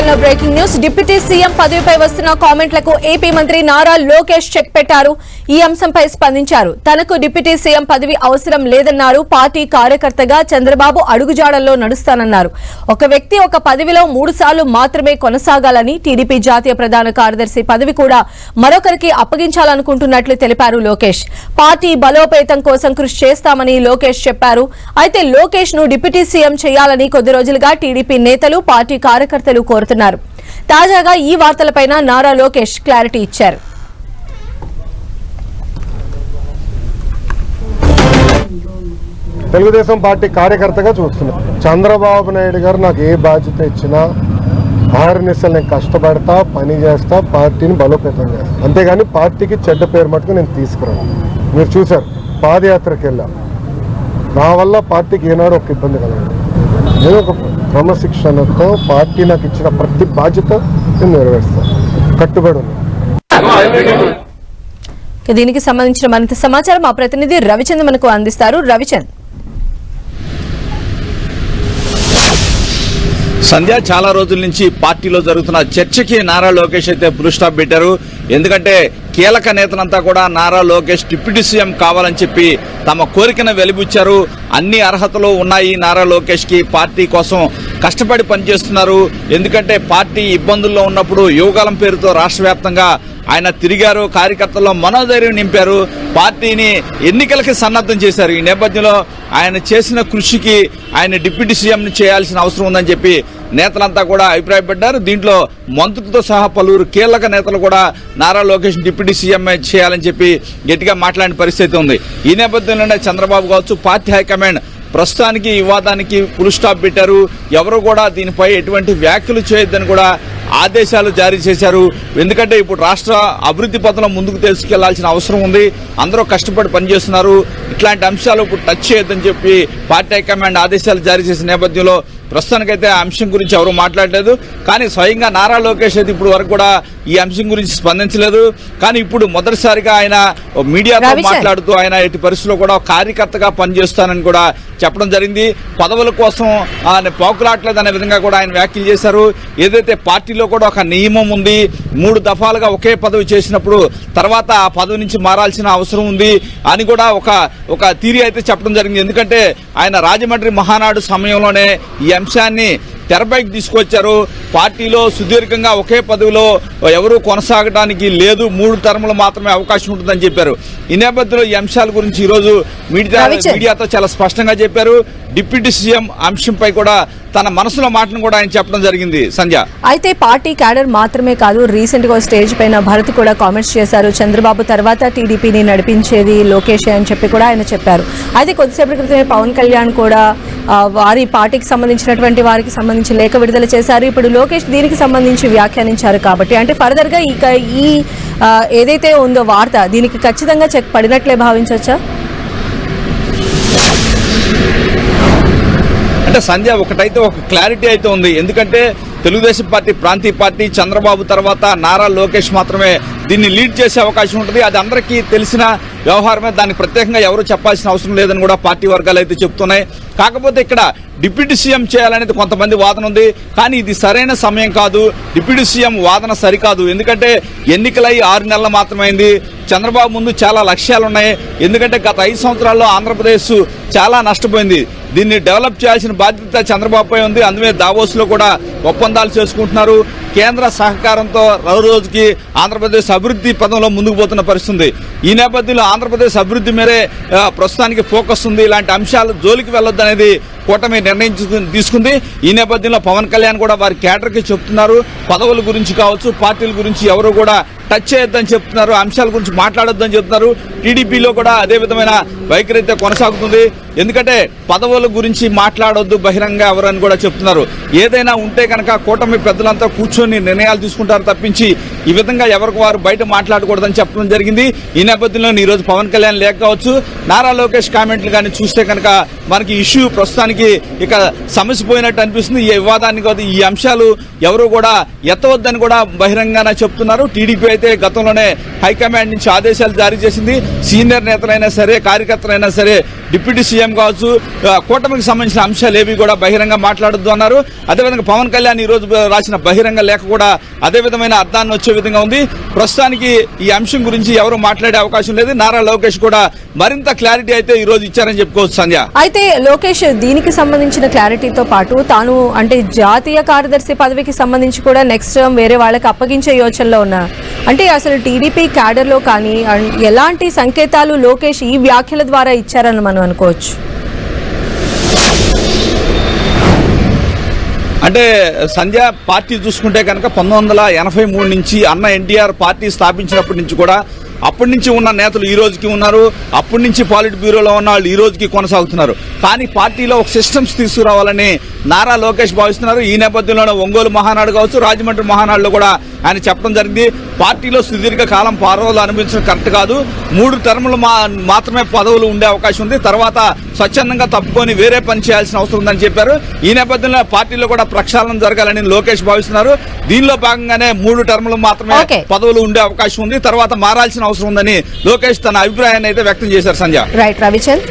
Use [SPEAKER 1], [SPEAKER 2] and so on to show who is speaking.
[SPEAKER 1] బులెటిన్లో breaking news. Deputy CM పదవిపై వస్తున్న కామెంట్లకు AP మంత్రి నారా లోకేష్ చెక్ పెట్టారు. ఈ అంశంపై స్పందించారు. తనకు డిప్యూటీ సీఎం పదవి అవసరం లేదన్నారు. పార్టీ కార్యకర్తగా చంద్రబాబు అడుగుజాడల్లో నడుస్తానన్నారు. ఒక వ్యక్తి ఒక పదవిలో 3 సార్లు మాత్రమే కొనసాగాలని, టీడీపీ జాతీయ ప్రధాన కార్యదర్శి పదవి కూడా మరొకరికి అప్పగించాలనుకుంటున్నట్లు తెలిపారు లోకేష్. పార్టీ బలోపేతం కోసం కృషి చేస్తామని లోకేష్ చెప్పారు. అయితే లోకేష్ ను డిప్యూటీ సీఎం చేయాలని కొద్ది రోజులుగా టీడీపీ నేతలు, పార్టీ కార్యకర్తలు కోరుతున్నారు. తాజాగా ఈ వార్తలపైన నారా లోకేష్ క్లారిటీ ఇచ్చారు.
[SPEAKER 2] తెలుగుదేశం పార్టీ కార్యకర్తగా చూస్తున్నాం. చంద్రబాబు నాయుడు గారు నాకు ఏ బాధ్యత ఇచ్చినా ఆర్ఎన్ఎస్ఎల్ నేను కష్టపడతా, పని చేస్తా, పార్టీని బలోపేతం చేస్తా. అంతేగాని పార్టీకి చెడ్డ పేరు మటుకు నేను తీసుకురాను. మీరు చూశారు, పాదయాత్రకి వెళ్ళా. నా వల్ల పార్టీకి ఏనాడు ఒక ఇబ్బంది కలగదు. నేను ఒక క్రమశిక్షణతో పార్టీ నాకు ఇచ్చిన ప్రతి బాధ్యత నేను నెరవేరుస్తాను, కట్టుబడి ఉన్నాను.
[SPEAKER 1] దీనికి సంబంధించిన మరింత సమాచారం మా ప్రతినిధి రవిచంద్ మనకు అందిస్తారు. రవిచంద్.
[SPEAKER 3] సంధ్య, చాలా రోజుల నుంచి పార్టీలో జరుగుతున్న చర్చకి నారా లోకేష్ అయితే ఫుల్ స్టాప్ పెట్టారు. ఎందుకంటే కీలక నేతలంతా కూడా నారా లోకేష్ డిప్యూటీ సీఎం కావాలని చెప్పి తమ కోరికను వెలిబుచ్చారు. అన్ని అర్హతలు ఉన్నాయి నారా లోకేష్ కి. పార్టీ కోసం కష్టపడి పనిచేస్తున్నారు. ఎందుకంటే పార్టీ ఇబ్బందుల్లో ఉన్నప్పుడు యువగలం పేరుతో రాష్ట్ర వ్యాప్తంగా ఆయన తిరిగారు. కార్యకర్తల్లో మనోధైర్యం నింపారు. పార్టీని ఎన్నికలకి సన్నద్ధం చేశారు. ఈ నేపథ్యంలో ఆయన చేసిన కృషికి ఆయన డిప్యూటీ సీఎం చేయాల్సిన అవసరం ఉందని చెప్పి నేతలంతా కూడా అభిప్రాయపడ్డారు. దీంట్లో మంత్రులతో సహా పలువురు కీలక నేతలు కూడా నారా లోకేష్ డిప్యూటీ సీఎం చేయాలని చెప్పి గట్టిగా మాట్లాడిన పరిస్థితి ఉంది. ఈ నేపథ్యంలోనే చంద్రబాబు కావచ్చు, పార్టీ హైకమాండ్ ప్రస్తుతానికి ఈ వివాదానికి ఫుల్ స్టాప్ పెట్టారు. ఎవరు కూడా దీనిపై ఎటువంటి వ్యాఖ్యలు చేయొద్దని కూడా ఆదేశాలు జారీ చేశారు. ఎందుకంటే ఇప్పుడు రాష్ట్ర అభివృద్ధి పథంలో ముందుకు తీసుకెళ్లాల్సిన అవసరం ఉంది. అందరూ కష్టపడి పనిచేస్తున్నారు. ఇట్లాంటి అంశాలు ఇప్పుడు టచ్ చేయొద్దని చెప్పి పార్టీ హైకమాండ్ ఆదేశాలు జారీ చేసిన నేపథ్యంలో ప్రస్తుతానికైతే ఆ అంశం గురించి ఎవరు మాట్లాడలేదు. కానీ స్వయంగా నారా లోకేష్ అయితే ఇప్పుడు వరకు కూడా ఈ అంశం గురించి స్పందించలేదు. కానీ ఇప్పుడు మొదటిసారిగా ఆయన మీడియాతో మాట్లాడుతూ ఆయన ఎట్టి పరిస్థితుల్లో కూడా కార్యకర్తగా పనిచేస్తానని కూడా చెప్పడం జరిగింది. పదవుల కోసం పాకులాట్లేదు అనే విధంగా కూడా ఆయన వ్యాఖ్యలు చేశారు. ఏదైతే పార్టీలో కూడా ఒక నియమం ఉంది, 3 దఫాలుగా ఒకే పదవి చేసినప్పుడు తర్వాత ఆ పదవి నుంచి మారాల్సిన అవసరం ఉంది అని కూడా ఒక థియరీ అయితే చెప్పడం జరిగింది. ఎందుకంటే ఆయన రాజమండ్రి మహానాడు సమయంలోనే ఈ అంశాన్ని తెరపైకి తీసుకొచ్చారు. పార్టీలో సుదీర్ఘంగా ఒకే పదవిలో ఎవరూ కొనసాగడానికి లేదు, 3 టర్ములు మాత్రమే అవకాశం ఉంటుందని చెప్పారు. ఈ నేపథ్యంలో ఈ అంశాల గురించి ఈరోజు మీడియాతో చాలా స్పష్టంగా చెప్పారు. డిప్యూటీ సీఎం అంశంపై కూడా తన మనసులో మాటను కూడా ఆయన చెప్పడం జరిగింది. సంధ్య,
[SPEAKER 1] అయితే పార్టీ క్యాడర్ మాత్రమే కాదు, రీసెంట్ గా స్టేజ్ పైన భరత్ కూడా కామెంట్స్ చేశారు. చంద్రబాబు తర్వాత టీడీపీని నడిపించేది లోకేష్ అని చెప్పి కూడా ఆయన చెప్పారు. అయితే కొద్దిసేపటి క్రితమే పవన్ కళ్యాణ్ కూడా వారి పార్టీకి సంబంధించినటువంటి వారికి సంబంధించి లేఖ విడుదల చేశారు. ఇప్పుడు లోకేష్ దీనికి సంబంధించి వ్యాఖ్యానించారు. కాబట్టి అంటే ఫర్దర్ గా ఈ ఏదైతే ఉందో వార్త, దీనికి ఖచ్చితంగా చెక్ పడినట్లే భావించవచ్చా?
[SPEAKER 3] అంటే సంధ్య, ఒకటైతే ఒక క్లారిటీ అయితే ఉంది. ఎందుకంటే తెలుగుదేశం పార్టీ ప్రాంతీయ పార్టీ, చంద్రబాబు తర్వాత నారా లోకేష్ మాత్రమే దీన్ని లీడ్ చేసే అవకాశం ఉంటుంది. అది అందరికీ తెలిసిన వ్యవహారమే. దానికి ప్రత్యేకంగా ఎవరు చెప్పాల్సిన అవసరం లేదని కూడా పార్టీ వర్గాలు అయితే చెప్తున్నాయి. కాకపోతే ఇక్కడ డిప్యూటీ సీఎం చేయాలనేది కొంతమంది వాదన ఉంది. కానీ ఇది సరైన సమయం కాదు. డిప్యూటీ సీఎం వాదన సరికాదు. ఎందుకంటే ఎన్నికలై 6 నెలలు మాత్రమైంది. చంద్రబాబు ముందు చాలా లక్ష్యాలు ఉన్నాయి. ఎందుకంటే గత 5 సంవత్సరాల్లో ఆంధ్రప్రదేశ్ చాలా నష్టపోయింది. దీన్ని డెవలప్ చేయాల్సిన బాధ్యత చంద్రబాబుపై ఉంది. అందుకే దావోస్లో కూడా ఒప్పందాలు చేసుకుంటున్నారు. కేంద్ర సహకారంతో రోజుకి ఆంధ్రప్రదేశ్ అభివృద్ధి పదంలో ముందుకు పోతున్న పరిస్థితి. ఈ నేపథ్యంలో ఆంధ్రప్రదేశ్ అభివృద్ధి మేరే ప్రస్తుతానికి ఫోకస్ ఉంది. ఇలాంటి అంశాలు జోలికి వెళ్ళొద్దు అనేది కూటమి నిర్ణయం తీసుకుంది. ఈ నేపథ్యంలో పవన్ కళ్యాణ్ కూడా వారి క్యాడర్కి చెప్తున్నారు. పదవుల గురించి కావచ్చు, పార్టీల గురించి ఎవరు కూడా టచ్ చేయొద్దని చెప్తున్నారు. అంశాల గురించి మాట్లాడొద్దని చెప్తున్నారు. టీడీపీలో కూడా అదే విధమైన వైఖరి అయితే కొనసాగుతుంది. ఎందుకంటే పదవుల గురించి మాట్లాడొద్దు బహిరంగ ఎవరని కూడా చెప్తున్నారు. ఏదైనా ఉంటే కనుక కూటమి పెద్దలంతా కూర్చొని నిర్ణయాలు తీసుకుంటారు తప్పించి ఈ విధంగా ఎవరికి వారు బయట మాట్లాడకూడదని చెప్పడం జరిగింది. ఈ నేపథ్యంలో ఈ రోజు పవన్ కళ్యాణ్ లేక కావచ్చు, నారా లోకేష్ కామెంట్లు కానీ చూస్తే కనుక మనకి ఇష్యూ ప్రస్తుతానికి ఇక సమస్య పోయినట్టు అనిపిస్తుంది. ఈ వివాదాన్ని కాదు, ఈ అంశాలు ఎవరు కూడా ఎత్తవద్దని కూడా బహిరంగంగానే చెప్తున్నారు. టీడీపీ అయితే గతంలోనే హైకమాండ్ నుంచి ఆదేశాలు జారీ చేసింది. సీనియర్ నేతలైనా సరే, కార్యకర్తలైనా సరే, డిప్యూటీ సీఎం కావచ్చు, కూటమికి సంబంధించిన అంశాలు ఏవి కూడా బహిరంగ మాట్లాడొద్దు అన్నారు. అదేవిధంగా పవన్ కళ్యాణ్ ఈ రోజు రాసిన బహిరంగ లేఖ కూడా అదే విధమైన అర్థాన్ని వచ్చే విధంగా ఉంది. ప్రస్తుతానికి ఈ అంశం గురించి ఎవరు మాట్లాడే అవకాశం లేదు. నారా లోకేష్ కూడా మరింత క్లారిటీ అయితే ఈ రోజు ఇచ్చారని చెప్పుకోవచ్చు సంధ్య.
[SPEAKER 1] అయితే లోకేష్ దీనికి సంబంధించిన క్లారిటీతో పాటు తాను అంటే జాతీయ కార్యదర్శి పదవికి సంబంధించి కూడా నెక్స్ట్ టర్మ్ వేరే వాళ్ళకి అప్పగించే యోచనలో ఉన్నా. అంటే అసలు టీడీపీ క్యాడర్ లో కానీ ఎలాంటి సంకేతాలు లోకేష్ ఈ వ్యాఖ్యల ద్వారా ఇచ్చారని మనం అనుకోవచ్చు?
[SPEAKER 3] అంటే సంధ్య, పార్టీ చూసుకుంటే కనుక 1983 నుంచి అన్న ఎన్టీఆర్ పార్టీ స్థాపించినప్పటి నుంచి కూడా అప్పటి నుంచి ఉన్న నేతలు ఈ రోజుకి ఉన్నారు. అప్పటి నుంచి పాలిట్ బ్యూరోలో ఉన్న వాళ్ళు ఈ రోజుకి కొనసాగుతున్నారు. కానీ పార్టీలో ఒక సిస్టమ్స్ తీసుకురావాలని నారా లోకేష్ భావిస్తున్నారు. ఈ నేపథ్యంలోనే ఒంగోలు మహానాడు కావచ్చు, రాజమండ్రి మహానాడులో కూడా ఆయన చెప్పడం జరిగింది. పార్టీలో సుదీర్ఘ కాలం పదవులు అనుభవించడం కరెక్ట్ కాదు. 3 టర్ములు మాత్రమే పదవులు ఉండే అవకాశం ఉంది. తర్వాత స్వచ్ఛందంగా తప్పుకొని వేరే పని చేయాల్సిన అవసరం ఉందని చెప్పారు. ఈ నేపథ్యంలో పార్టీలో కూడా ప్రక్షాళన జరగాలని లోకేష్ భావిస్తున్నారు. దీనిలో భాగంగానే 3 టర్ములు మాత్రమే పదవులు ఉండే అవకాశం ఉంది. తర్వాత మారాల్సిన అవసరం ఉందని లోకేష్ తన అభిప్రాయాన్ని అయితే వ్యక్తం చేశారు సంధ్య.
[SPEAKER 1] రైట్ రవిచంద్.